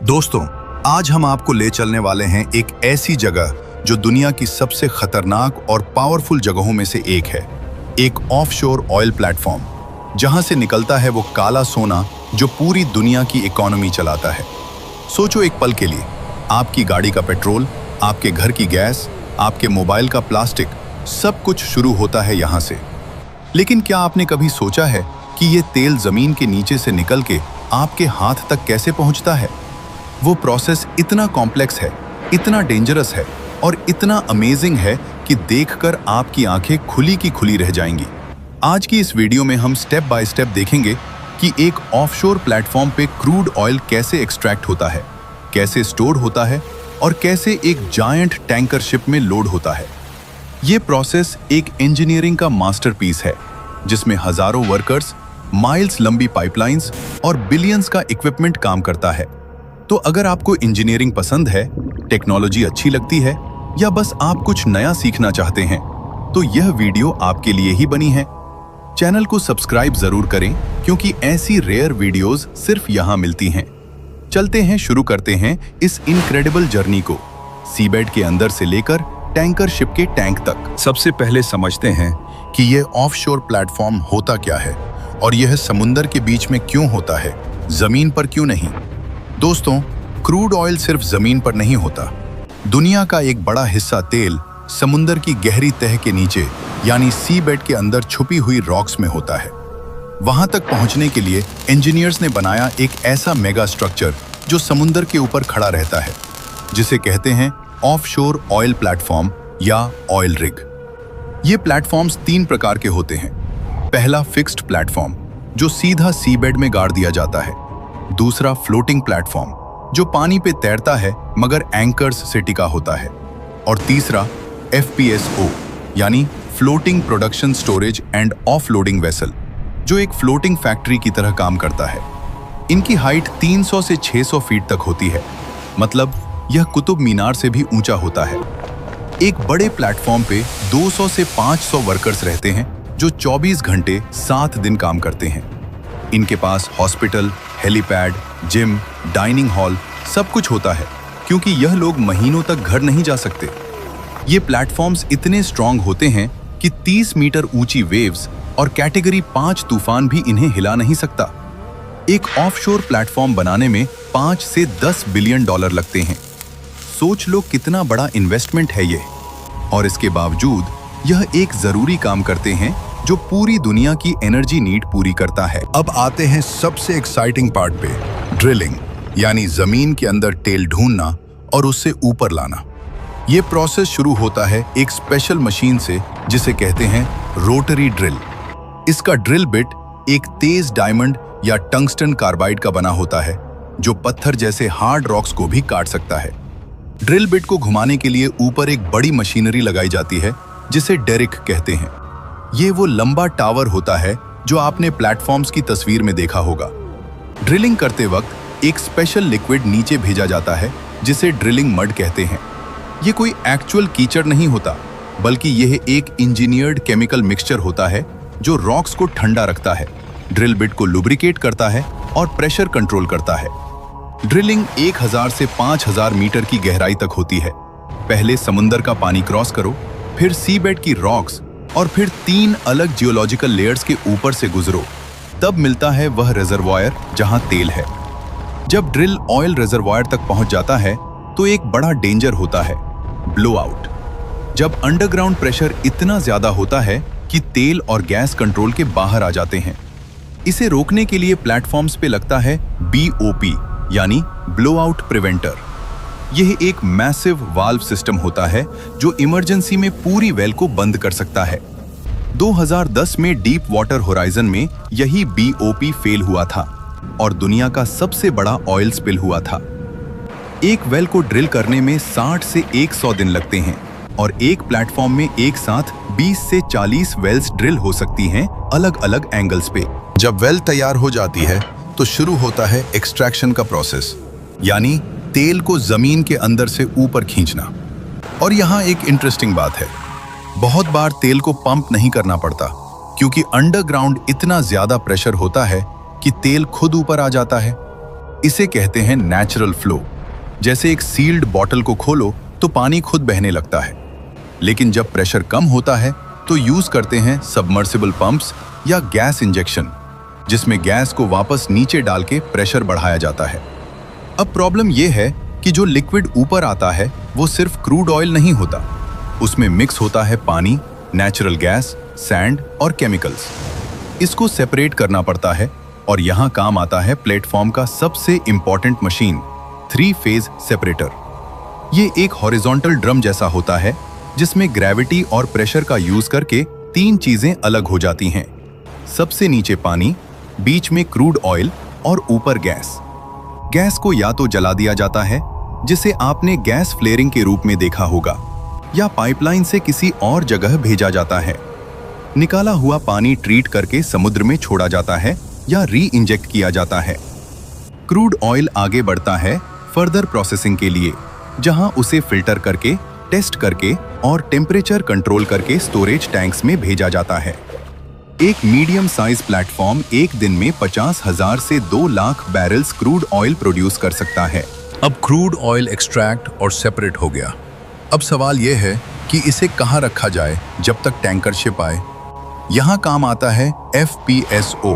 दोस्तों, आज हम आपको ले चलने वाले हैं एक ऐसी जगह जो दुनिया की सबसे खतरनाक और पावरफुल जगहों में से एक है। एक ऑफशोर ऑयल प्लेटफॉर्म, जहां से निकलता है वो काला सोना जो पूरी दुनिया की इकोनॉमी चलाता है। सोचो एक पल के लिए, आपकी गाड़ी का पेट्रोल, आपके घर की गैस, आपके मोबाइल का प्लास्टिक, सब कुछ शुरू होता है यहाँ से। लेकिन क्या आपने कभी सोचा है कि ये तेल जमीन के नीचे से निकल के आपके हाथ तक कैसे पहुँचता है? वो प्रोसेस इतना कॉम्प्लेक्स है, इतना डेंजरस है और इतना अमेजिंग है कि देखकर आपकी आंखें खुली की खुली रह जाएंगी। आज की इस वीडियो में हम स्टेप बाय स्टेप देखेंगे कि एक ऑफशोर प्लेटफॉर्म पे क्रूड ऑयल कैसे एक्सट्रैक्ट होता है, कैसे स्टोर होता है और कैसे एक जायंट टैंकर शिप में लोड होता है। ये प्रोसेस एक इंजीनियरिंग का मास्टरपीस है, जिसमें हजारों वर्कर्स, माइल्स लंबी पाइपलाइंस और बिलियंस का इक्विपमेंट काम करता है। तो अगर आपको इंजीनियरिंग पसंद है, टेक्नोलॉजी अच्छी लगती है या बस आप कुछ नया सीखना चाहते हैं, तो यह वीडियो आपके लिए ही बनी है। चैनल को सब्सक्राइब जरूर करें, क्योंकि ऐसी रेयर वीडियोस सिर्फ यहाँ मिलती हैं। चलते हैं, शुरू करते हैं इस इनक्रेडिबल जर्नी को, सीबेड के अंदर से लेकर टैंकर शिप के टैंक तक। सबसे पहले समझते हैं कि यह ऑफशोर प्लेटफॉर्म होता क्या है और यह समुंदर के बीच में क्यों होता है, जमीन पर क्यों नहीं। दोस्तों, क्रूड ऑयल सिर्फ जमीन पर नहीं होता। दुनिया का एक बड़ा हिस्सा तेल समुंदर की गहरी तह के नीचे यानी सी बेड के अंदर छुपी हुई रॉक्स में होता है। वहां तक पहुंचने के लिए इंजीनियर्स ने बनाया एक ऐसा मेगा स्ट्रक्चर जो समुंदर के ऊपर खड़ा रहता है, जिसे कहते हैं ऑफशोर ऑयल प्लेटफॉर्म या ऑयल रिग। ये प्लेटफॉर्म्स 3 प्रकार के होते हैं। पहला फिक्स्ड प्लेटफॉर्म, जो सीधा सी बेड में गाड़ दिया जाता है। दूसरा फ्लोटिंग प्लेटफॉर्म, जो पानी पे तैरता है मगर एंकर्स से टिका होता है। और तीसरा FPSO यानी floating production storage and offloading vessel, जो एक फ्लोटिंग फैक्ट्री की तरह काम करता है। इनकी हाइट 300 से 600 फीट तक होती है, मतलब यह कुतुब मीनार से भी ऊंचा होता है। एक बड़े प्लेटफॉर्म पे 200 से 500 वर्कर्स रहते हैं, जो 24 घंटे 7 दिन काम करते हैं। इनके पास hospital, helipad, gym, dining hall सब कुछ होता है, क्योंकि यह लोग महीनों तक घर नहीं जा सकते। ये प्लेटफॉर्म्स इतने स्ट्रांग होते हैं कि 30 मीटर ऊंची वेव्स और कैटेगरी 5 तूफान भी इन्हें हिला नहीं सकता। एक ऑफशोर प्लेटफॉर्म बनाने में 5 से 10 बिलियन डॉलर लगते हैं। सोच लो कितना बड़ा इन्वेस्टमेंट है ये। और इसके बावजूद यह एक जरूरी काम करते हैं जो पूरी दुनिया की एनर्जी नीड पूरी करता है। अब आते हैं सबसे एक्साइटिंग पार्ट पे, ड्रिलिंग, यानी जमीन के अंदर तेल ढूंढना और उससे ऊपर लाना। ये प्रोसेस शुरू होता है एक स्पेशल मशीन से, जिसे कहते हैं रोटरी ड्रिल। इसका ड्रिल बिट एक तेज डायमंड या टंगस्टन कार्बाइड का बना होता है, जो पत्थर जैसे हार्ड रॉक्स को भी काट सकता है। ड्रिल बिट को घुमाने के लिए ऊपर एक बड़ी मशीनरी लगाई जाती है, जिसे डेरिक कहते हैं। ये वो लंबा टावर होता है जो आपने प्लेटफॉर्म्स की तस्वीर में देखा होगा। ड्रिलिंग करते वक्त एक स्पेशल लिक्विड नीचे भेजा जाता है, जिसे ड्रिलिंग मड कहते हैं। ये कोई एक्चुअल कीचड़ नहीं होता, बल्कि यह एक इंजीनियर्ड केमिकल मिक्सचर होता है जो रॉक्स को ठंडा रखता है, ड्रिल बिट को लुब्रिकेट करता है और प्रेशर कंट्रोल करता है। ड्रिलिंग 1000 से 5000 मीटर की गहराई तक होती है। पहले समुंदर का पानी क्रॉस करो, फिर सी बेड की रॉक्स और फिर 3 अलग जियोलॉजिकल लेयर्स के ऊपर से गुजरो, तब मिलता है वह रिजर्वायर जहां तेल है। जब ड्रिल ऑयल रिजर्वायर तक पहुंच जाता है, तो एक बड़ा डेंजर होता है, ब्लोआउट। जब अंडरग्राउंड प्रेशर इतना ज्यादा होता है कि तेल और गैस कंट्रोल के बाहर आ जाते हैं। इसे रोकने के लिए प्लेटफॉर्म्स पे लगता है BOP यानी ब्लोआउट प्रिवेंटर। यह एक मैसिव वाल्व सिस्टम होता है जो इमरजेंसी में पूरी वेल को बंद कर सकता है। 2010 में डीप वाटर होराइजन में यही BOP फेल हुआ था और दुनिया का सबसे बड़ा ऑयल स्पिल हुआ था। एक वेल को ड्रिल करने में 60 से 100 दिन लगते हैं और एक प्लेटफॉर्म में एक साथ 20 से 40 वेल्स ड्रिल हो सकती हैं, अलग अलग एंगल्स पे। जब वेल तैयार हो जाती है, तो शुरू होता है एक्सट्रैक्शन का प्रोसेस, यानी तेल को जमीन के अंदर से ऊपर खींचना। और यहाँ एक इंटरेस्टिंग बात है, बहुत बार तेल को पंप नहीं करना पड़ता, क्योंकि अंडरग्राउंड इतना ज्यादा प्रेशर होता है कि तेल खुद ऊपर आ जाता है। इसे कहते हैं नेचुरल फ्लो। जैसे एक सील्ड बॉटल को खोलो तो पानी खुद बहने लगता है। लेकिन जब प्रेशर कम होता है तो यूज करते हैं सबमर्सिबल पंप्स या गैस इंजेक्शन, जिसमें गैस को वापस नीचे डाल के प्रेशर बढ़ाया जाता है। अब प्रॉब्लम यह है कि जो लिक्विड ऊपर आता है वो सिर्फ क्रूड ऑयल नहीं होता, उसमें मिक्स होता है पानी, नेचुरल गैस, सैंड और केमिकल्स। इसको सेपरेट करना पड़ता है और यहाँ काम आता है प्लेटफॉर्म का सबसे इंपॉर्टेंट मशीन, 3 फेज सेपरेटर। ये एक हॉरिजॉन्टल ड्रम जैसा होता है जिसमें ग्रेविटी और प्रेशर का यूज करके 3 चीजें अलग हो जाती हैं। सबसे नीचे पानी, बीच में क्रूड ऑयल और ऊपर गैस। गैस को या तो जला दिया जाता है, जिसे आपने गैस फ्लेयरिंग के रूप में देखा होगा, या पाइपलाइन से किसी और जगह भेजा जाता है। निकाला हुआ पानी ट्रीट करके समुद्र में छोड़ा जाता है या री इंजेक्ट किया जाता है। क्रूड ऑयल आगे बढ़ता है फर्दर प्रोसेसिंग के लिए, जहां उसे फिल्टर करके, टेस्ट करके और टेम्परेचर कंट्रोल करके स्टोरेज टैंक्स में भेजा जाता है। एक मीडियम साइज प्लेटफॉर्म एक दिन में 50,000 से 2 lakh barrels crude oil produce कर सकता है। अब क्रूड ऑयल एक्सट्रैक्ट और सेपरेट हो गया। अब सवाल यह है कि इसे कहाँ रखा जाए जब तक टैंकर शिप आए। यहाँ काम आता है FPSO,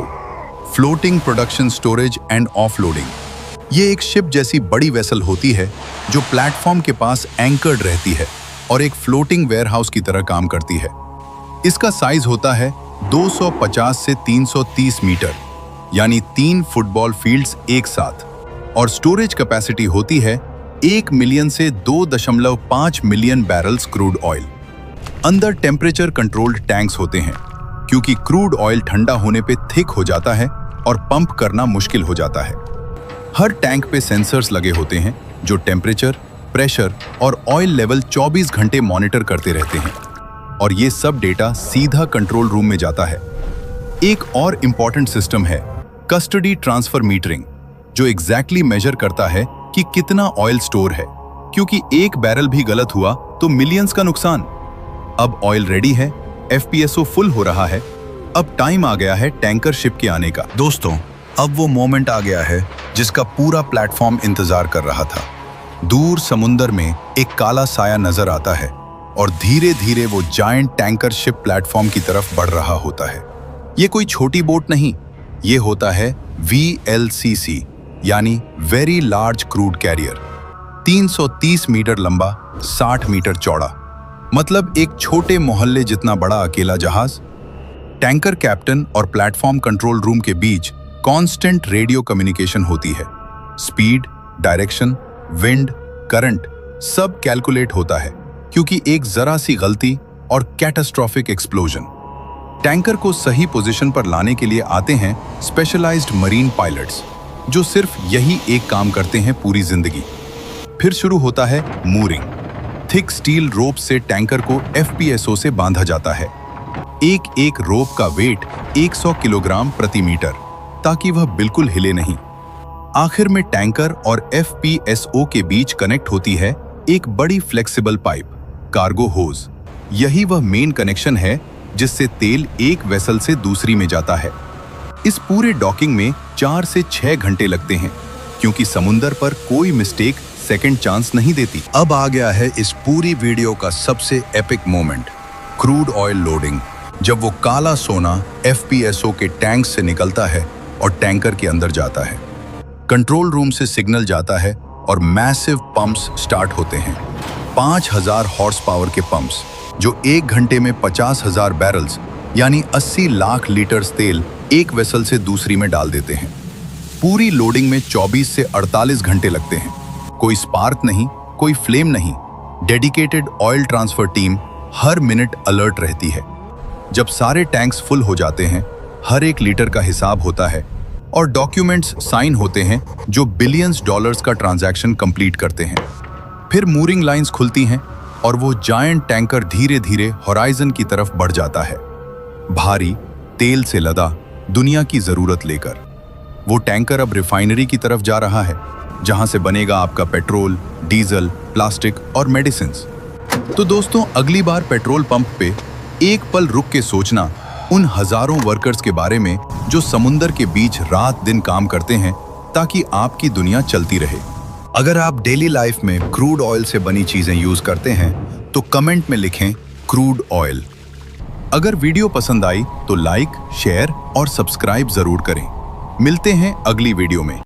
floating production storage and offloading. ये एक शिप जैसी बड़ी वेसल होती है जो प्लेटफॉर्म के पास एंकर्ड रहती है और एक फ्लोटिंग वेयरहाउस की तरह काम करती है। इसका साइज होता है 250 से 330 मीटर, यानी 3 फुटबॉल फील्ड्स एक साथ, और स्टोरेज कैपेसिटी होती है 1 मिलियन से 2.5 मिलियन बैरल्स क्रूड ऑयल। अंदर टेम्परेचर कंट्रोल्ड टैंक्स होते हैं, क्योंकि क्रूड ऑयल ठंडा होने पे थिक हो जाता है और पंप करना मुश्किल हो जाता है। हर टैंक पे सेंसर्स लगे होते हैं जो टेम्परेचर, प्रेशर और ऑयल लेवल 24 घंटे मॉनिटर करते रहते हैं, और ये सब डेटा सीधा कंट्रोल रूम में जाता है। एक और इंपॉर्टेंट सिस्टम है कस्टडी ट्रांसफर मीटरिंग, जो एग्जैक्टली मेजर करता है कि कितना ऑयल स्टोर है, क्योंकि एक बैरल भी गलत हुआ तो मिलियंस का नुकसान। अब ऑयल रेडी है, FPSO फुल हो रहा है, अब टाइम आ गया है टैंकर शिप के आने का। दोस्तों, अब वो मोमेंट आ गया है जिसका पूरा प्लेटफॉर्म इंतजार कर रहा था। दूर समुंदर में एक काला साया नजर आता है और धीरे धीरे वो जायंट टैंकर शिप प्लेटफॉर्म की तरफ बढ़ रहा होता है। ये कोई छोटी बोट नहीं, ये होता है VLCC, यानी very large crude carrier. 330 metre लंबा, 60 मीटर चौड़ा, मतलब एक छोटे मोहल्ले जितना बड़ा अकेला जहाज। टैंकर कैप्टन और प्लेटफॉर्म कंट्रोल रूम के बीच कांस्टेंट रेडियो कम्युनिकेशन होती है। स्पीड, डायरेक्शन, विंड, करंट सब कैलकुलेट होता है, क्योंकि एक जरा सी गलती और कैटास्ट्रोफिक एक्सप्लोजन। टैंकर को सही पोजीशन पर लाने के लिए आते हैं स्पेशलाइज्ड मरीन पायलट्स, जो सिर्फ यही एक काम करते हैं पूरी जिंदगी। फिर शुरू होता है मूरिंग। थिक स्टील रोप से टैंकर को FPSO से बांधा जाता है। एक एक रोप का वेट 100 किलोग्राम प्रति मीटर, ताकि वह बिल्कुल हिले नहीं। आखिर में टैंकर और FPSO के बीच कनेक्ट होती है एक बड़ी फ्लेक्सिबल पाइप, कार्गो होज। यही वह मेन कनेक्शन है जिससे तेल एक वेसल से दूसरी में जाता है। इस पूरे डॉकिंग में 4 से 6 घंटे लगते हैं, क्योंकि समुंदर पर कोई मिस्टेक सेकंड चांस नहीं देती। अब आ गया है इस पूरी वीडियो का सबसे epic moment, crude oil loading. जब वो काला सोना FPSO के टैंक से निकलता है और टैंकर के अंदर जाता है। कंट्रोल रूम से सिग्नल जाता है और मैसिव पंप्स स्टार्ट होते हैं। 5000 हॉर्स पावर के पंप्स, जो 1 घंटे में 50,000 बैरल्स यानी 80 लाख लीटर तेल एक वेसल से दूसरी में डाल देते हैं। पूरी लोडिंग में 24 से 48 घंटे लगते हैं। कोई स्पार्क नहीं, कोई फ्लेम नहीं। डेडिकेटेड ऑयल ट्रांसफर टीम हर मिनट अलर्ट रहती है। जब सारे टैंक्स फुल हो जाते हैं, हर एक लीटर का हिसाब होता है और डॉक्यूमेंट्स साइन होते हैं जो बिलियंस डॉलर्स का ट्रांजैक्शन कंप्लीट करते हैं। फिर मूरिंग लाइंस खुलती हैं और वो जायंट टैंकर धीरे धीरे होराइजन की तरफ बढ़ जाता है, भारी, तेल से लदा, दुनिया की जरूरत लेकर। वो टैंकर अब रिफाइनरी की तरफ जा रहा है, जहां से बनेगा आपका पेट्रोल, डीजल, प्लास्टिक और मेडिसिन्स। तो दोस्तों, अगली बार पेट्रोल पंप पे एक पल रुक के सोचना उन हजारों वर्कर्स के बारे में जो समुंदर के बीच रात दिन काम करते हैं ताकि आपकी दुनिया चलती रहे। अगर आप डेली लाइफ में क्रूड ऑयल से बनी चीजें यूज करते हैं तो कमेंट में लिखें क्रूड ऑयल। अगर वीडियो पसंद आई तो लाइक, शेयर और सब्सक्राइब जरूर करें। मिलते हैं अगली वीडियो में।